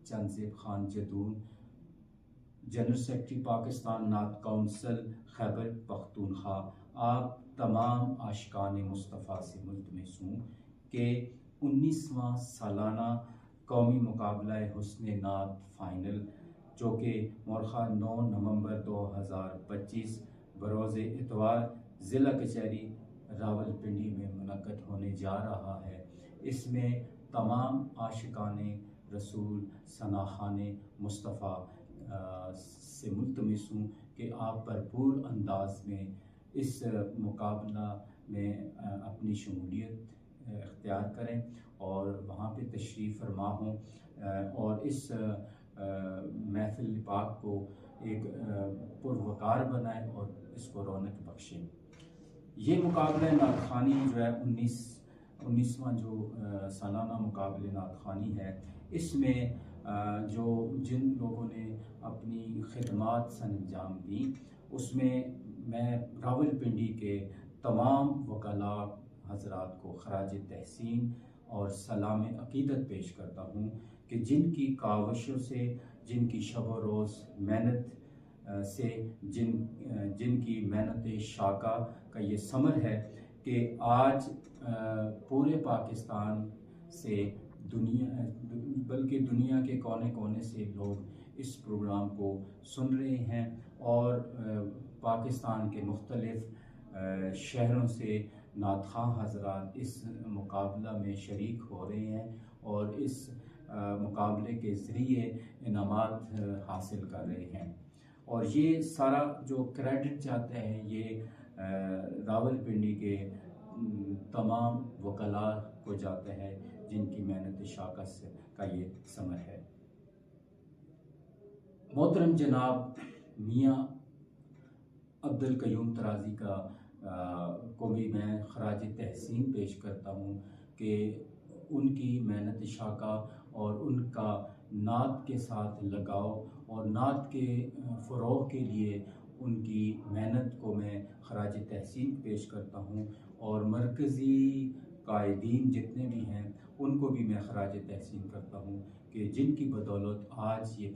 چنزیب Khan Jadoon, general secretary Pakistan نعت council Khyber Pakhtunkhwa, آپ تمام عاشقان مصطفیٰ سے ملتمس ہوں کہ 19واں سالانہ قومی مقابلہ حسن نعت فائنل جو کہ مورخہ 9 نومبر 2025 بروز اتوار ضلع کچہری راولپنڈی میں منعقد ہونے جا رہا ہے، اس میں تمام عاشقان رسول ثناخوان مصطفیٰ سے ملتمس ہوں کہ آپ بھرپور انداز میں اس مقابلہ میں اپنی شمولیت اختیار کریں اور وہاں پہ تشریف فرما ہوں اور اس محفل پاک کو ایک پروقار بنائیں اور اس کو رونق بخشیں۔ یہ مقابلہ نعت خوانی جو ہے 19واں جو سالانہ مقابلہ نعت خوانی ہے، اس میں جن لوگوں نے اپنی خدمات سر انجام دیں، اس میں راولپنڈی کے تمام وکلاء حضرات کو خراج تحسین اور سلام عقیدت پیش کرتا ہوں کہ جن کی کاوشوں سے، جن کی شب و روز محنت سے، جن کی محنت شاقہ کا یہ ثمر ہے کہ آج پورے پاکستان سے بلکہ دنیا کے کونے کونے سے لوگ اس پروگرام کو سن رہے ہیں اور پاکستان کے مختلف شہروں سے نعت خواں حضرات اس مقابلہ میں شریک ہو رہے ہیں اور اس مقابلے کے ذریعے انعامات حاصل کر رہے ہیں، اور یہ سارا جو کریڈٹ جاتا ہے یہ راولپنڈی کے تمام وکلاء کو جاتا ہے جن کی محنت شاقہ کا یہ ثمر ہے۔ محترم جناب میاں عبدالقیوم ترازی کو بھی میں خراج تحسین پیش کرتا ہوں کہ ان کی محنت شاقہ اور ان کا نعت کے ساتھ لگاؤ اور نعت کے فروغ کے لیے ان کی محنت کو میں خراج تحسین پیش کرتا ہوں، اور مرکزی قائدین جتنے بھی ہیں ان کو بھی میں خراج تحسین کرتا ہوں کہ جن کی بدولت آج یہ